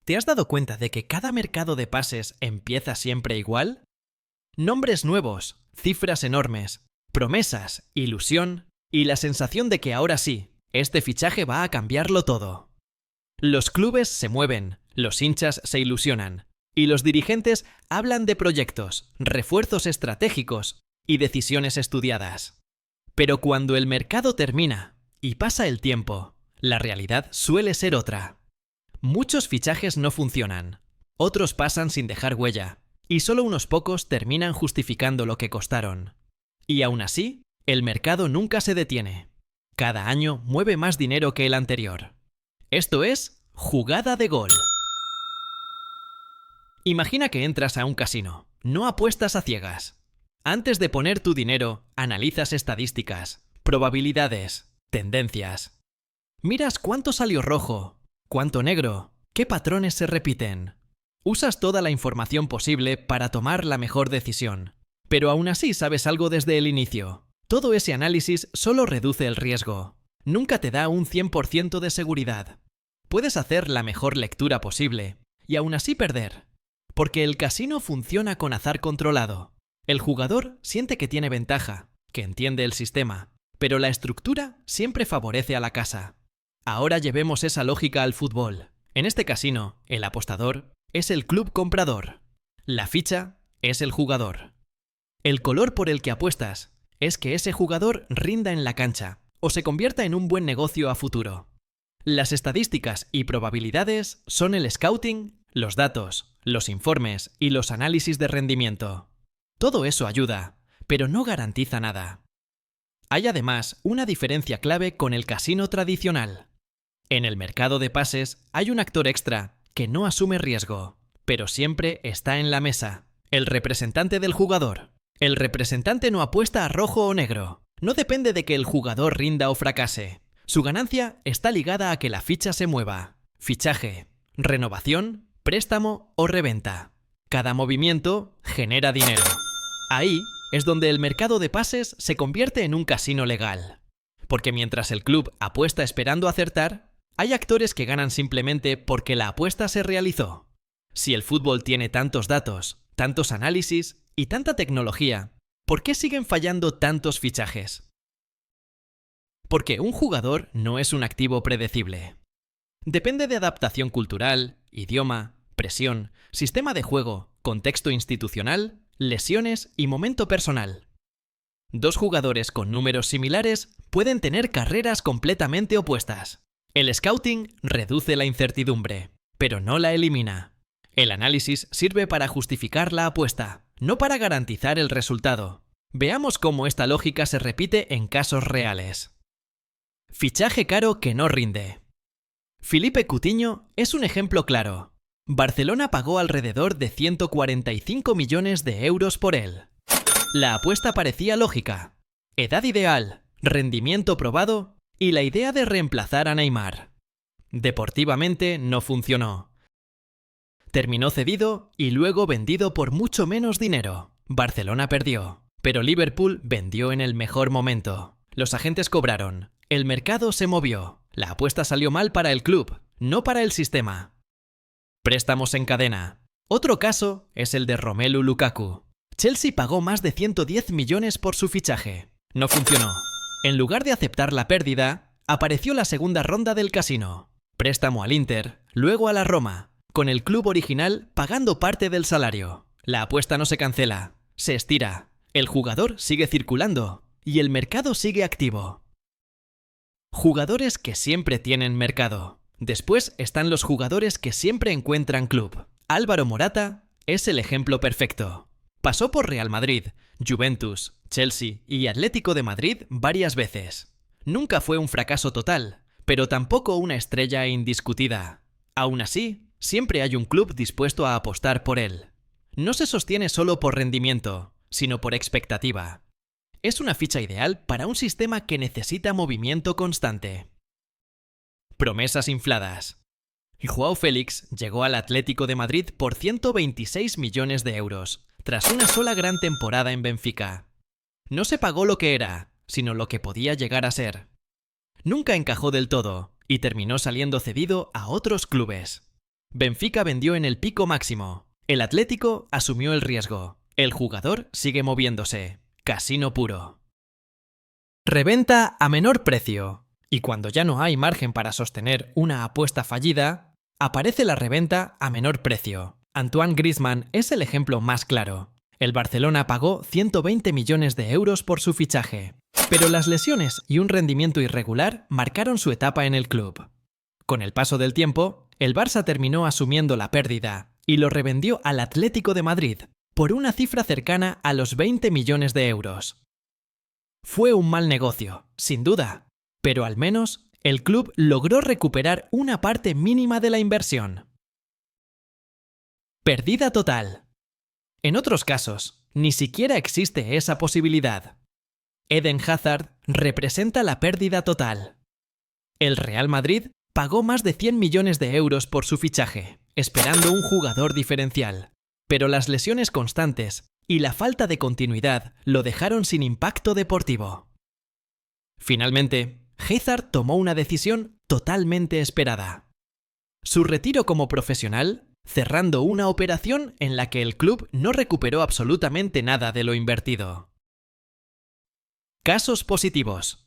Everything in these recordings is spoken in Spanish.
¿Te has dado cuenta de que cada mercado de pases empieza siempre igual? Nombres nuevos, cifras enormes, promesas, ilusión y la sensación de que ahora sí, este fichaje va a cambiarlo todo. Los clubes se mueven, los hinchas se ilusionan y los dirigentes hablan de proyectos, refuerzos estratégicos y decisiones estudiadas. Pero cuando el mercado termina y pasa el tiempo, la realidad suele ser otra. Muchos fichajes no funcionan, otros pasan sin dejar huella, y solo unos pocos terminan justificando lo que costaron. Y aún así, el mercado nunca se detiene. Cada año mueve más dinero que el anterior. Esto es jugada de gol. Imagina que entras a un casino, no apuestas a ciegas. Antes de poner tu dinero, analizas estadísticas, probabilidades, tendencias. Miras cuánto salió rojo, cuánto negro, qué patrones se repiten. Usas toda la información posible para tomar la mejor decisión. Pero aún así sabes algo desde el inicio. Todo ese análisis solo reduce el riesgo. Nunca te da un 100% de seguridad. Puedes hacer la mejor lectura posible y aún así perder. Porque el casino funciona con azar controlado. El jugador siente que tiene ventaja, que entiende el sistema, pero la estructura siempre favorece a la casa. Ahora llevemos esa lógica al fútbol. En este casino, el apostador es el club comprador. La ficha es el jugador. El color por el que apuestas es que ese jugador rinda en la cancha o se convierta en un buen negocio a futuro. Las estadísticas y probabilidades son el scouting, los datos, los informes y los análisis de rendimiento. Todo eso ayuda, pero no garantiza nada. Hay además una diferencia clave con el casino tradicional. En el mercado de pases hay un actor extra que no asume riesgo, pero siempre está en la mesa, el representante del jugador. El representante no apuesta a rojo o negro, no depende de que el jugador rinda o fracase. Su ganancia está ligada a que la ficha se mueva. Fichaje, renovación, préstamo o reventa. Cada movimiento genera dinero. Ahí es donde el mercado de pases se convierte en un casino legal. Porque mientras el club apuesta esperando acertar, hay actores que ganan simplemente porque la apuesta se realizó. Si el fútbol tiene tantos datos, tantos análisis y tanta tecnología, ¿por qué siguen fallando tantos fichajes? Porque un jugador no es un activo predecible. Depende de adaptación cultural, idioma, presión, sistema de juego, contexto institucional, lesiones y momento personal. Dos jugadores con números similares pueden tener carreras completamente opuestas. El scouting reduce la incertidumbre, pero no la elimina. El análisis sirve para justificar la apuesta, no para garantizar el resultado. Veamos cómo esta lógica se repite en casos reales. Fichaje caro que no rinde. Philippe Coutinho es un ejemplo claro. Barcelona pagó alrededor de 145 millones de euros por él. La apuesta parecía lógica. Edad ideal, rendimiento probado y la idea de reemplazar a Neymar. Deportivamente no funcionó. Terminó cedido y luego vendido por mucho menos dinero. Barcelona perdió, pero Liverpool vendió en el mejor momento. Los agentes cobraron, el mercado se movió, la apuesta salió mal para el club, no para el sistema. Préstamos en cadena. Otro caso es el de Romelu Lukaku. Chelsea pagó más de 110 millones por su fichaje. No funcionó. En lugar de aceptar la pérdida, apareció la segunda ronda del casino. Préstamo al Inter, luego a la Roma, con el club original pagando parte del salario. La apuesta no se cancela, se estira, el jugador sigue circulando y el mercado sigue activo. Jugadores que siempre tienen mercado. Después están los jugadores que siempre encuentran club. Álvaro Morata es el ejemplo perfecto. Pasó por Real Madrid, Juventus, Chelsea y Atlético de Madrid varias veces. Nunca fue un fracaso total, pero tampoco una estrella indiscutida. Aún así, siempre hay un club dispuesto a apostar por él. No se sostiene solo por rendimiento, sino por expectativa. Es una ficha ideal para un sistema que necesita movimiento constante. Promesas infladas. Joao Félix llegó al Atlético de Madrid por 126 millones de euros, tras una sola gran temporada en Benfica. No se pagó lo que era, sino lo que podía llegar a ser. Nunca encajó del todo y terminó saliendo cedido a otros clubes. Benfica vendió en el pico máximo. El Atlético asumió el riesgo. El jugador sigue moviéndose. Casino puro. Reventa a menor precio. Y cuando ya no hay margen para sostener una apuesta fallida, aparece la reventa a menor precio. Antoine Griezmann es el ejemplo más claro. El Barcelona pagó 120 millones de euros por su fichaje, pero las lesiones y un rendimiento irregular marcaron su etapa en el club. Con el paso del tiempo, el Barça terminó asumiendo la pérdida y lo revendió al Atlético de Madrid por una cifra cercana a los 20 millones de euros. Fue un mal negocio, sin duda, pero al menos el club logró recuperar una parte mínima de la inversión. Pérdida total. En otros casos, ni siquiera existe esa posibilidad. Eden Hazard representa la pérdida total. El Real Madrid pagó más de 100 millones de euros por su fichaje, esperando un jugador diferencial, pero las lesiones constantes y la falta de continuidad lo dejaron sin impacto deportivo. Finalmente, Hazard tomó una decisión totalmente esperada. Su retiro como profesional, cerrando una operación en la que el club no recuperó absolutamente nada de lo invertido. Casos positivos.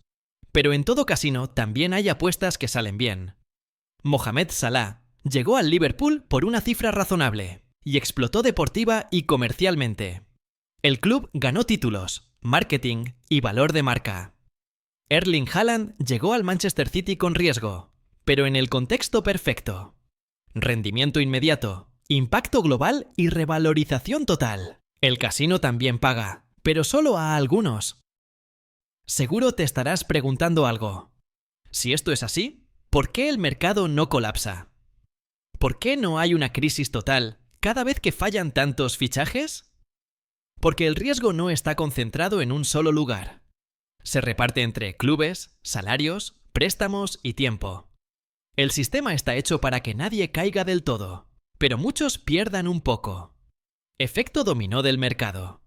Pero en todo casino también hay apuestas que salen bien. Mohamed Salah llegó al Liverpool por una cifra razonable y explotó deportiva y comercialmente. El club ganó títulos, marketing y valor de marca. Erling Haaland llegó al Manchester City con riesgo, pero en el contexto perfecto. Rendimiento inmediato, impacto global y revalorización total. El casino también paga, pero solo a algunos. Seguro te estarás preguntando algo. Si esto es así, ¿por qué el mercado no colapsa? ¿Por qué no hay una crisis total cada vez que fallan tantos fichajes? Porque el riesgo no está concentrado en un solo lugar. Se reparte entre clubes, salarios, préstamos y tiempo. El sistema está hecho para que nadie caiga del todo, pero muchos pierdan un poco. Efecto dominó del mercado.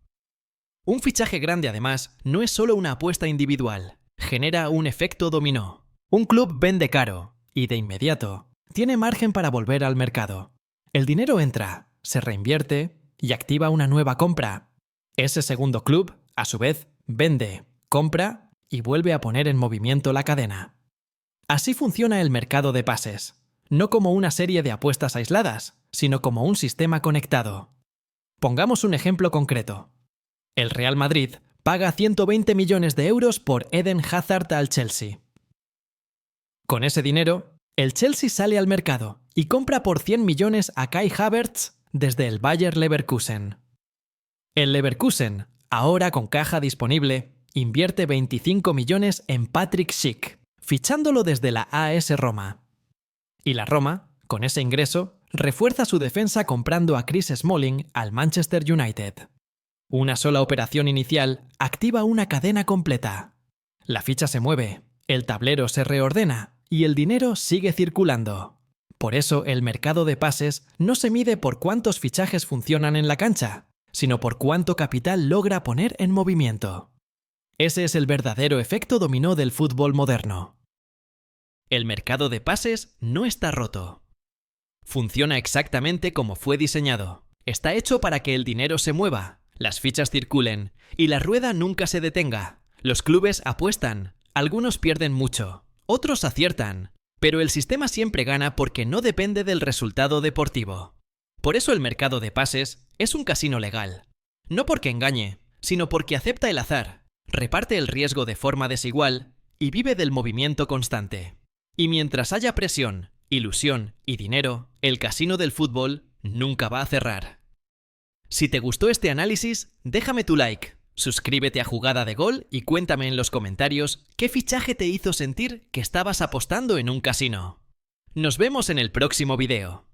Un fichaje grande, además, no es solo una apuesta individual, genera un efecto dominó. Un club vende caro y, de inmediato, tiene margen para volver al mercado. El dinero entra, se reinvierte y activa una nueva compra. Ese segundo club, a su vez, vende, compra y vuelve a poner en movimiento la cadena. Así funciona el mercado de pases, no como una serie de apuestas aisladas, sino como un sistema conectado. Pongamos un ejemplo concreto. El Real Madrid paga 120 millones de euros por Eden Hazard al Chelsea. Con ese dinero, el Chelsea sale al mercado y compra por 100 millones a Kai Havertz desde el Bayer Leverkusen. El Leverkusen, ahora con caja disponible, invierte 25 millones en Patrick Schick, fichándolo desde la AS Roma. Y la Roma, con ese ingreso, refuerza su defensa comprando a Chris Smalling al Manchester United. Una sola operación inicial activa una cadena completa. La ficha se mueve, el tablero se reordena y el dinero sigue circulando. Por eso el mercado de pases no se mide por cuántos fichajes funcionan en la cancha, sino por cuánto capital logra poner en movimiento. Ese es el verdadero efecto dominó del fútbol moderno. El mercado de pases no está roto. Funciona exactamente como fue diseñado. Está hecho para que el dinero se mueva, las fichas circulen y la rueda nunca se detenga. Los clubes apuestan, algunos pierden mucho, otros aciertan, pero el sistema siempre gana porque no depende del resultado deportivo. Por eso el mercado de pases es un casino legal. No porque engañe, sino porque acepta el azar, reparte el riesgo de forma desigual y vive del movimiento constante. Y mientras haya presión, ilusión y dinero, el casino del fútbol nunca va a cerrar. Si te gustó este análisis, déjame tu like, suscríbete a Jugada de Gol y cuéntame en los comentarios qué fichaje te hizo sentir que estabas apostando en un casino. Nos vemos en el próximo video.